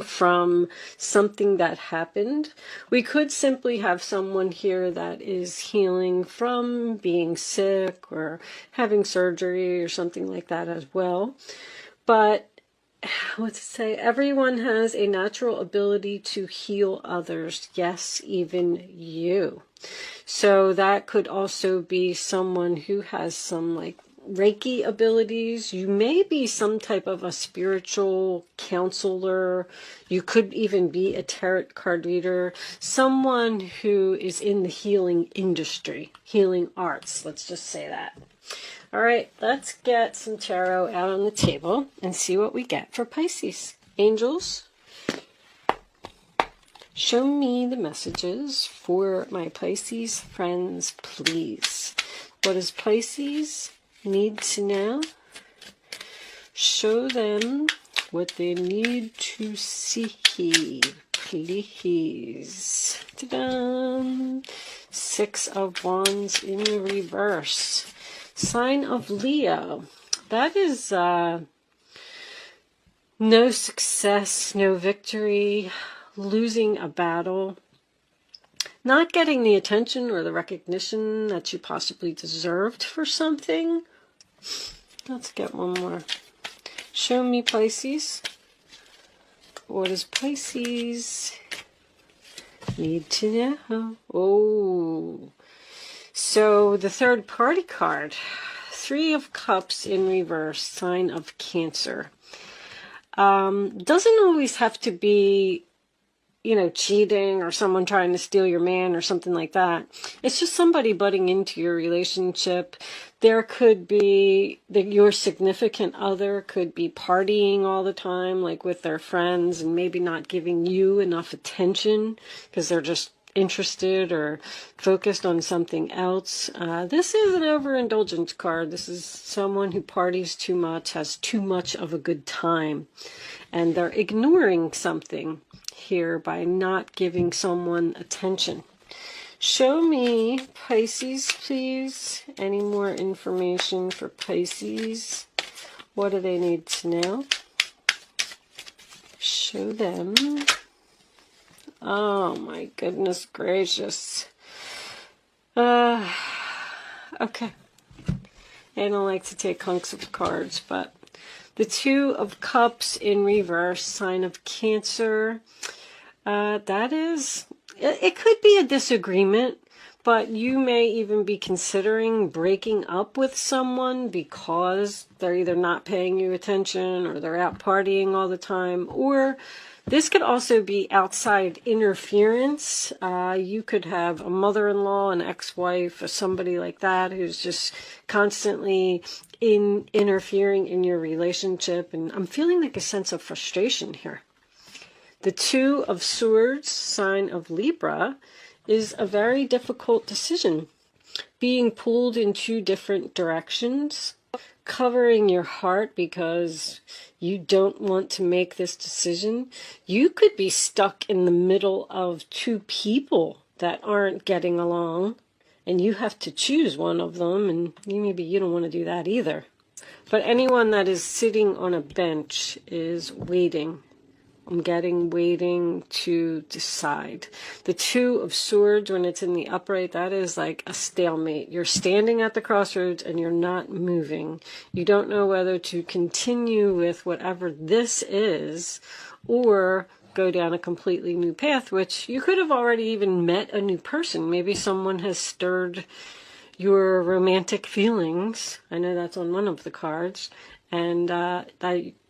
from something that happened. We could simply have someone here that is healing from being sick or having surgery or something like that as well. But let's say everyone has a natural ability to heal others. Yes, even you. So that could also be someone who has some like Reiki abilities. You may be some type of a spiritual counselor. You could even be a tarot card reader. Someone who is in the healing industry, healing arts. Let's just say that. All right, let's get some tarot out on the table and see what we get for Pisces. Angels, show me the messages for my Pisces friends, please. What does Pisces need to know? Show them what they need to see, please. Ta-da! 6 of Wands in reverse. Sign of Leo. That is no success, no victory, losing a battle, not getting the attention or the recognition that you possibly deserved for something. Let's get one more. Show me, Pisces. What does Pisces need to know? Oh, so the third party card, 3 of Cups in reverse, sign of Cancer. Doesn't always have to be, cheating or someone trying to steal your man or something like that. It's just somebody butting into your relationship. There could be your significant other could be partying all the time, like with their friends, and maybe not giving you enough attention because they're just interested or focused on something else. This is an overindulgence card. This is someone who parties too much, has too much of a good time, and they're ignoring something here by not giving someone attention. Show me, Pisces, please. Any more information for Pisces? What do they need to know? Show them. Oh my goodness gracious. Okay. I don't like to take hunks of cards, but the 2 of Cups in reverse, sign of Cancer. That is, it could be a disagreement, but you may even be considering breaking up with someone because they're either not paying you attention or they're out partying all the time, or this could also be outside interference. You could have a mother-in-law, an ex-wife, or somebody like that who's just constantly interfering in your relationship. And I'm feeling like a sense of frustration here. The 2 of Swords, sign of Libra, is a very difficult decision. Being pulled in 2 different directions. Covering your heart because you don't want to make this decision. You could be stuck in the middle of 2 people that aren't getting along, and you have to choose one of them, and maybe you don't want to do that either. But anyone that is sitting on a bench is waiting. I'm getting waiting to decide. The 2 of Swords, when it's in the upright, that is like a stalemate. You're standing at the crossroads and you're not moving. You don't know whether to continue with whatever this is or go down a completely new path, which you could have already even met a new person. Maybe someone has stirred your romantic feelings. I know that's on one of the cards. And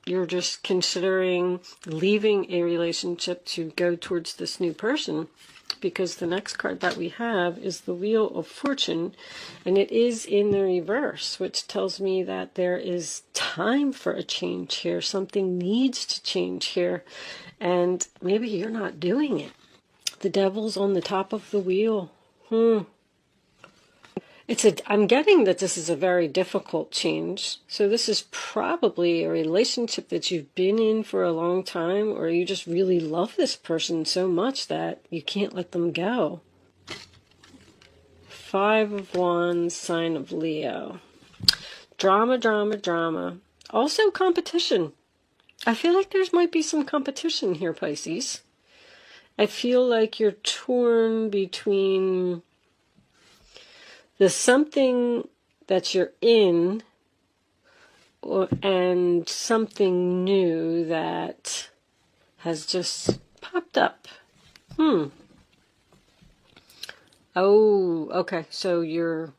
you're just considering leaving a relationship to go towards this new person, because the next card that we have is the Wheel of Fortune, and it is in the reverse, which tells me that there is time for a change here. Something needs to change here, and maybe you're not doing it. The Devil's on the top of the wheel. I'm getting that this is a very difficult change. So this is probably a relationship that you've been in for a long time, or you just really love this person so much that you can't let them go. 5 of Wands, sign of Leo. Drama, drama, drama. Also competition. I feel like there might be some competition here, Pisces. I feel like you're torn between the something that you're in and something new that has just popped up. Oh, okay. So you're,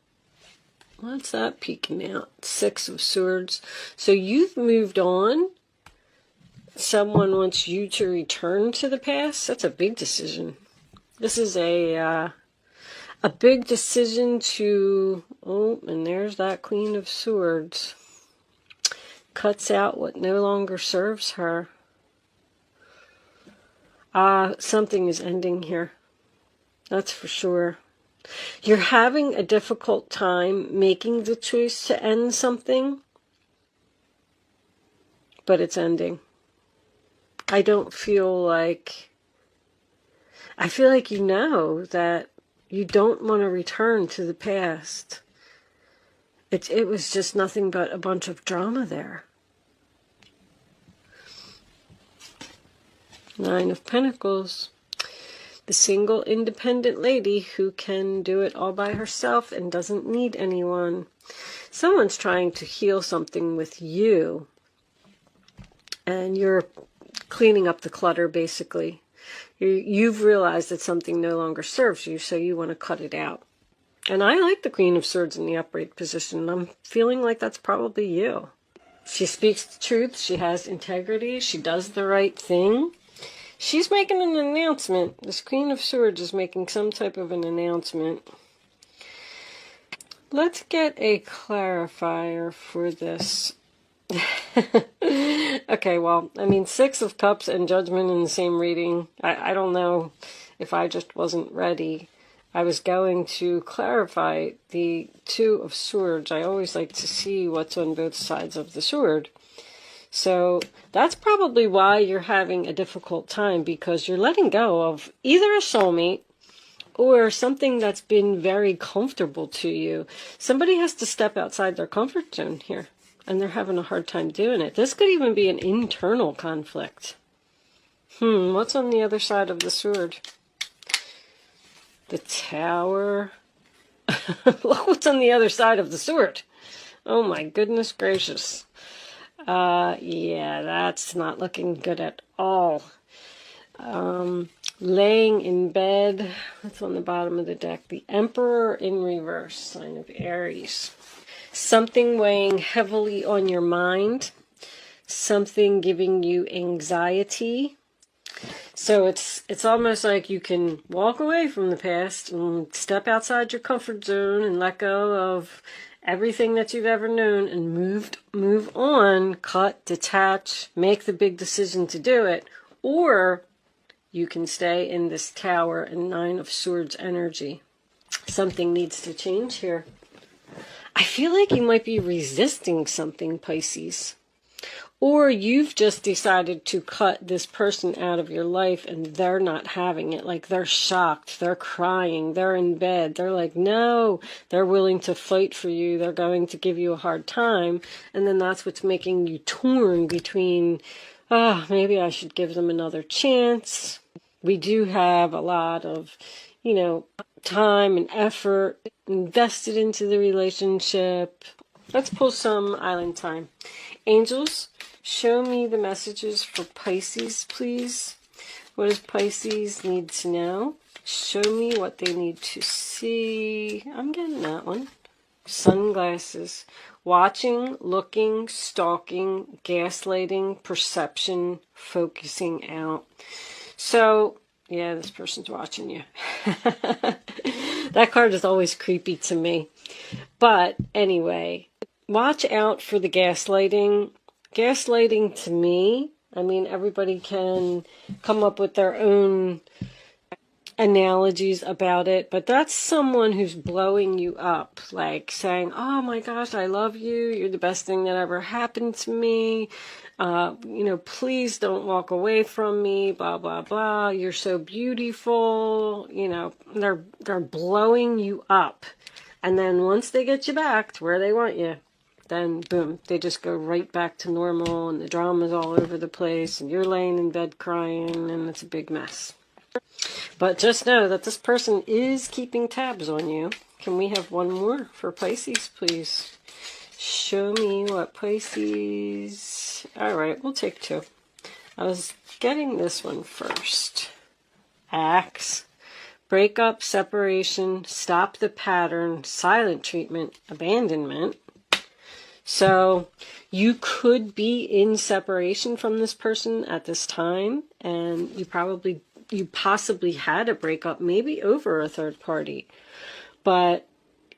what's that peeking out? 6 of Swords. So you've moved on. Someone wants you to return to the past. That's a big decision. This is a big decision to, oh, and there's that Queen of Swords. Cuts out what no longer serves her. Something is ending here. That's for sure. You're having a difficult time making the choice to end something, but it's ending. I feel like you know that you don't want to return to the past. It was just nothing but a bunch of drama there. 9 of Pentacles. The single independent lady who can do it all by herself and doesn't need anyone. Someone's trying to heal something with you. And you're cleaning up the clutter, basically. You've realized that something no longer serves you, so you want to cut it out. And I like the Queen of Swords in the upright position. I'm feeling like that's probably you. She speaks the truth. She has integrity. She does the right thing. She's making an announcement. This Queen of Swords is making some type of an announcement. Let's get a clarifier for this. Okay, well, I mean, 6 of Cups and Judgment in the same reading. I don't know if I just wasn't ready. I was going to clarify the 2 of Swords. I always like to see what's on both sides of the sword. So that's probably why you're having a difficult time, because you're letting go of either a soulmate or something that's been very comfortable to you. Somebody has to step outside their comfort zone here, and they're having a hard time doing it. This could even be an internal conflict. What's on the other side of the sword? The Tower. Look what's on the other side of the sword. Oh my goodness gracious. Yeah, that's not looking good at all. Laying in bed. That's on the bottom of the deck. The Emperor in reverse, sign of Aries. Something weighing heavily on your mind. Something giving you anxiety. So it's almost like you can walk away from the past and step outside your comfort zone and let go of everything that you've ever known and move on, cut, detach, make the big decision to do it. Or you can stay in this Tower and 9 of Swords energy. Something needs to change here. I feel like you might be resisting something, Pisces. Or you've just decided to cut this person out of your life and they're not having it. Like, they're shocked, they're crying, they're in bed. They're like, no, they're willing to fight for you. They're going to give you a hard time. And then that's what's making you torn between, maybe I should give them another chance. We do have a lot of, time and effort invested into the relationship. Let's pull some island time. Angels, show me the messages for Pisces, please. What does Pisces need to know? Show me what they need to see. I'm getting that one. Sunglasses. Watching, looking, stalking, gaslighting, perception, focusing out. So, yeah, this person's watching you. That card is always creepy to me. But anyway, watch out for the gaslighting. Gaslighting to me, I mean, everybody can come up with their own analogies about it, but that's someone who's blowing you up, like saying, oh my gosh, I love you, you're the best thing that ever happened to me, please don't walk away from me, blah, blah, blah, you're so beautiful, they're blowing you up. And then once they get you back to where they want you, then boom, they just go right back to normal, and the drama's all over the place, and you're laying in bed crying, and it's a big mess. But just know that this person is keeping tabs on you. Can we have one more for Pisces, please? Show me what Pisces... Alright, we'll take two. I was getting this one first. Axe. Breakup, separation, stop the pattern, silent treatment, abandonment. So you could be in separation from this person at this time, and you possibly had a breakup, maybe over a third party. But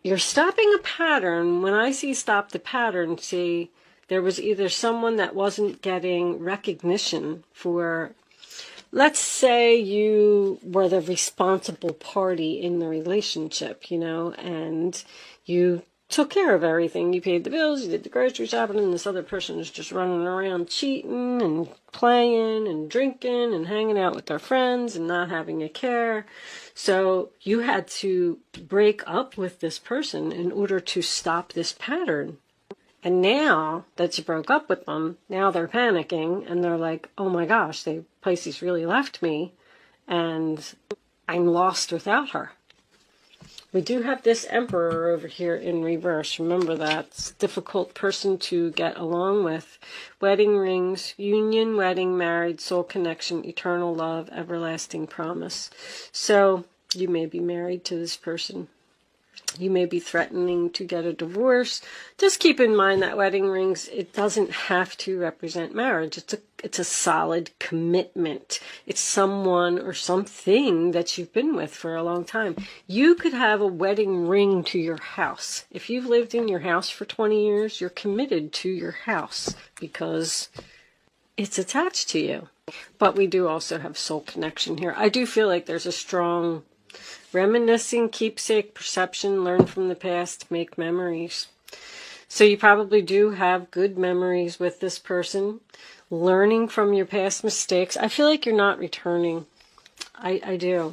you're stopping a pattern. When I see stop the pattern, see, there was either someone that wasn't getting recognition for, let's say you were the responsible party in the relationship, you know, and you took care of everything. You paid the bills, you did the grocery shopping, and this other person is just running around cheating and playing and drinking and hanging out with their friends and not having a care. So you had to break up with this person in order to stop this pattern. And now that you broke up with them, now they're panicking and they're like, oh my gosh, Pisces really left me and I'm lost without her. We do have this Emperor over here in reverse. Remember that. It's a difficult person to get along with. Wedding rings, union, wedding, married, soul connection, eternal love, everlasting promise. So you may be married to this person. You may be threatening to get a divorce. Just keep in mind that wedding rings, it doesn't have to represent marriage. It's a solid commitment. It's someone or something that you've been with for a long time. You could have a wedding ring to your house. If you've lived in your house for 20 years, you're committed to your house because it's attached to you. But we do also have soul connection here. I do feel like there's a strong reminiscing, keepsake, perception, learn from the past, make memories. So you probably do have good memories with this person, learning from your past mistakes. I feel like you're not returning. I do.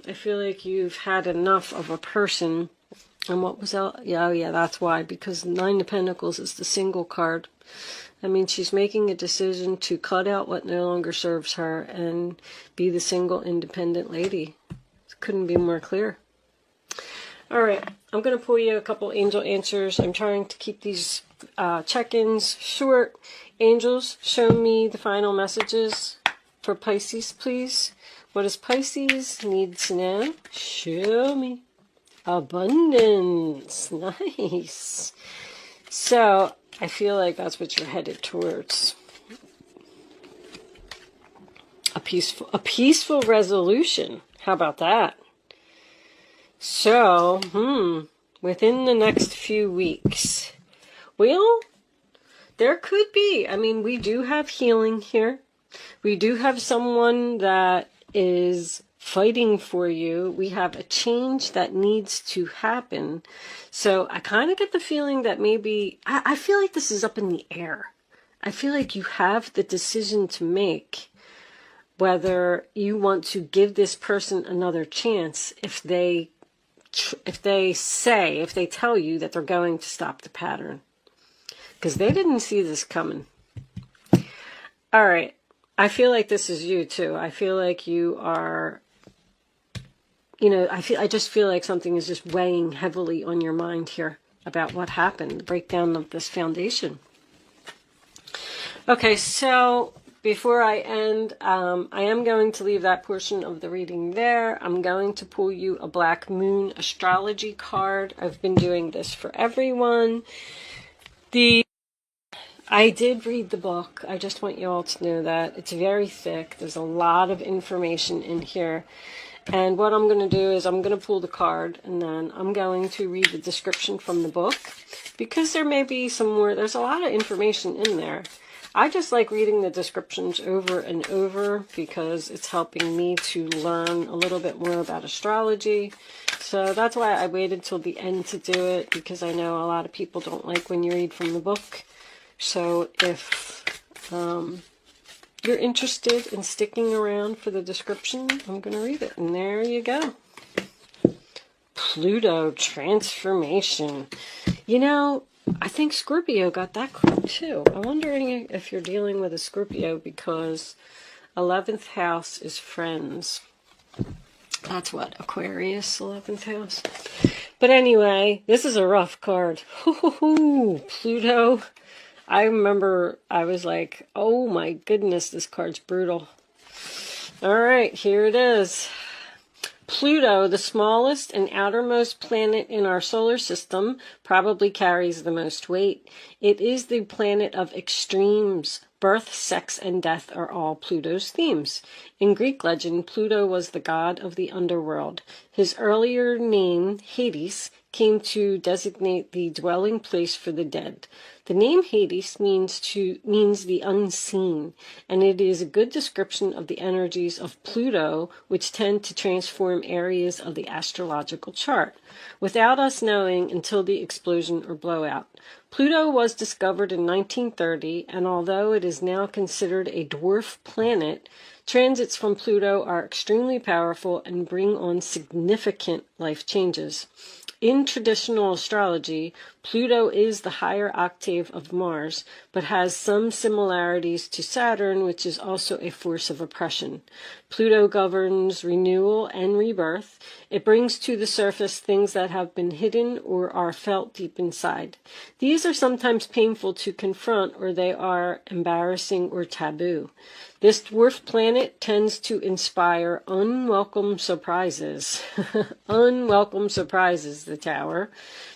I feel like you've had enough of a person. And what was that? Yeah, that's why. Because Nine of Pentacles is the single card. I mean, she's making a decision to cut out what no longer serves her and be the single, independent lady. Couldn't be more clear. All right, I'm going to pull you a couple angel answers. I'm trying to keep these check-ins short. Angels, show me the final messages for Pisces, please. What does Pisces need to know? Show me. Abundance. Nice. So, I feel like that's what you're headed towards. A peaceful resolution. How about that? So, within the next few weeks, well, there could be. I mean, we do have healing here. We do have someone that is fighting for you. We have a change that needs to happen. So I kind of get the feeling that maybe, I feel like this is up in the air. I feel like you have the decision to make whether you want to give this person another chance if they tell you that they're going to stop the pattern. Because they didn't see this coming. All right. I feel like this is you too. I feel like you are, I just feel like something is just weighing heavily on your mind here about what happened, the breakdown of this foundation. Okay, so before I end, I am going to leave that portion of the reading there. I'm going to pull you a Black Moon astrology card. I've been doing this for everyone. I did read the book. I just want you all to know that. It's very thick. There's a lot of information in here. And what I'm going to do is I'm going to pull the card and then I'm going to read the description from the book. Because there may be some more, there's a lot of information in there. I just like reading the descriptions over and over because it's helping me to learn a little bit more about astrology. So that's why I waited till the end to do it, because I know a lot of people don't like when you read from the book. So if you're interested in sticking around for the description, I'm going to read it. And there you go. Pluto transformation. I think Scorpio got that card too. I'm wondering if you're dealing with a Scorpio because 11th house is friends. That's what, Aquarius, 11th house. But anyway, this is a rough card. Pluto. I remember I was like, oh my goodness, this card's brutal. All right, here it is. Pluto, the smallest and outermost planet in our solar system, probably carries the most weight. It is the planet of extremes. Birth, sex, and death are all Pluto's themes. In Greek legend, Pluto was the god of the underworld. His earlier name, Hades, came to designate the dwelling place for the dead. The name Hades means the unseen, and it is a good description of the energies of Pluto, which tend to transform areas of the astrological chart, without us knowing until the explosion or blowout. Pluto was discovered in 1930, and although it is now considered a dwarf planet, transits from Pluto are extremely powerful and bring on significant life changes. In traditional astrology, Pluto is the higher octave of Mars, but has some similarities to Saturn, which is also a force of oppression. Pluto governs renewal and rebirth. It brings to the surface things that have been hidden or are felt deep inside. These are sometimes painful to confront, or they are embarrassing or taboo. This dwarf planet tends to inspire unwelcome surprises. Unwelcome surprises, the Tower.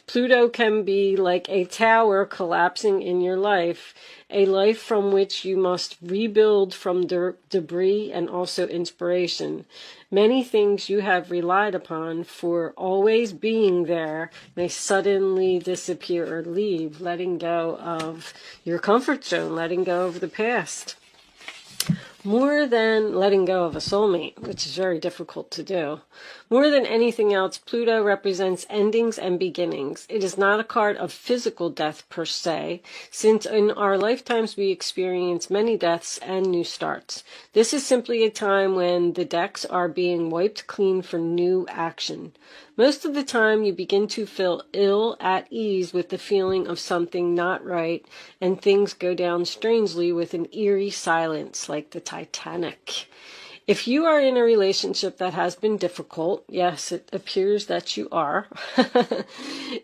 Pluto can be like a tower collapsing in your life, a life from which you must rebuild from debris and also inspiration. Many things you have relied upon for always being there may suddenly disappear or leave, letting go of your comfort zone, letting go of the past. More than letting go of a soulmate, which is very difficult to do. More than anything else, Pluto represents endings and beginnings. It is not a card of physical death per se, since in our lifetimes we experience many deaths and new starts. This is simply a time when the decks are being wiped clean for new action. Most of the time you begin to feel ill at ease with the feeling of something not right, and things go down strangely with an eerie silence like the Titanic. If you are in a relationship that has been difficult, yes, it appears that you are,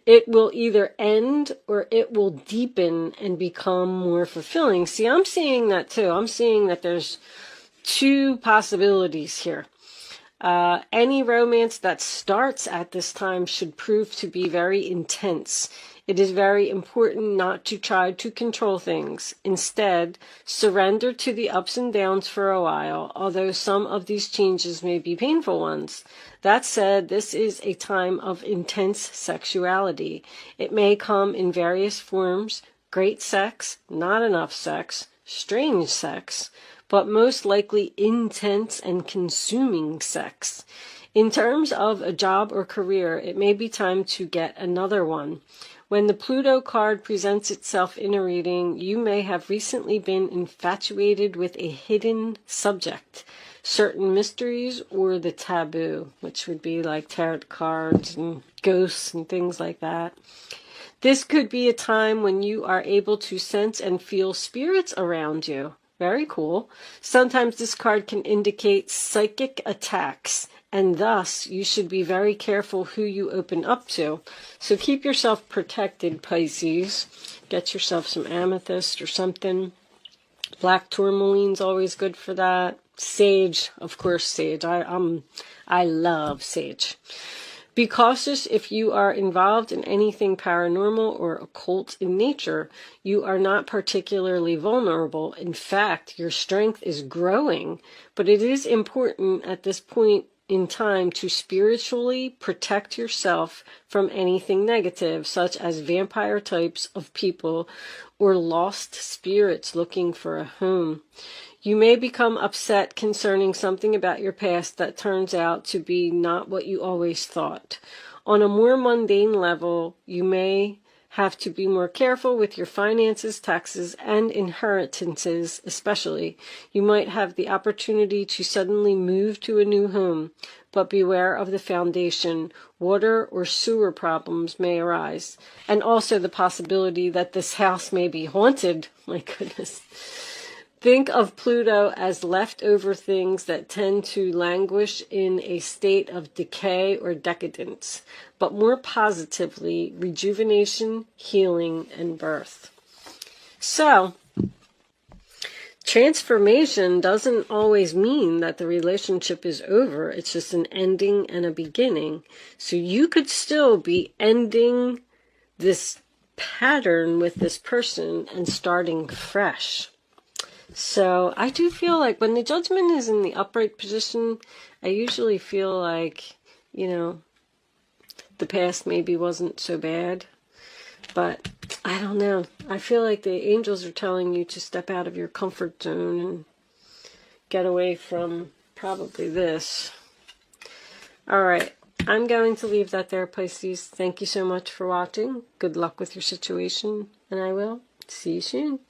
it will either end or it will deepen and become more fulfilling. See, I'm seeing that too. I'm seeing that there's two possibilities here. Any romance that starts at this time should prove to be very intense. It is very important not to try to control things. Instead, surrender to the ups and downs for a while, although some of these changes may be painful ones. That said, this is a time of intense sexuality. It may come in various forms: great sex, not enough sex, strange sex, but most likely intense and consuming sex. In terms of a job or career, it may be time to get another one. When the Pluto card presents itself in a reading, you may have recently been infatuated with a hidden subject, certain mysteries, or the taboo, which would be like tarot cards and ghosts and things like that. This could be a time when you are able to sense and feel spirits around you. Very cool. Sometimes this card can indicate psychic attacks, and thus you should be very careful who you open up to. So keep yourself protected, Pisces. Get yourself some amethyst or something. Black tourmaline's always good for that. Sage, of course, sage. I love sage. Be cautious if you are involved in anything paranormal or occult in nature. You are not particularly vulnerable. In fact, your strength is growing, but it is important at this point in time to spiritually protect yourself from anything negative, such as vampire types of people or lost spirits looking for a home. You may become upset concerning something about your past that turns out to be not what you always thought. On a more mundane level, you may have to be more careful with your finances, taxes, and inheritances especially. You might have the opportunity to suddenly move to a new home, but beware of the foundation. Water or sewer problems may arise. And also the possibility that this house may be haunted. My goodness. Think of Pluto as leftover things that tend to languish in a state of decay or decadence, but more positively, rejuvenation, healing, and birth. So, transformation doesn't always mean that the relationship is over. It's just an ending and a beginning. So you could still be ending this pattern with this person and starting fresh. So I do feel like when the Judgment is in the upright position, I usually feel like, the past maybe wasn't so bad. But I don't know. I feel like the angels are telling you to step out of your comfort zone and get away from probably this. All right. I'm going to leave that there, Pisces. Thank you so much for watching. Good luck with your situation, and I will see you soon.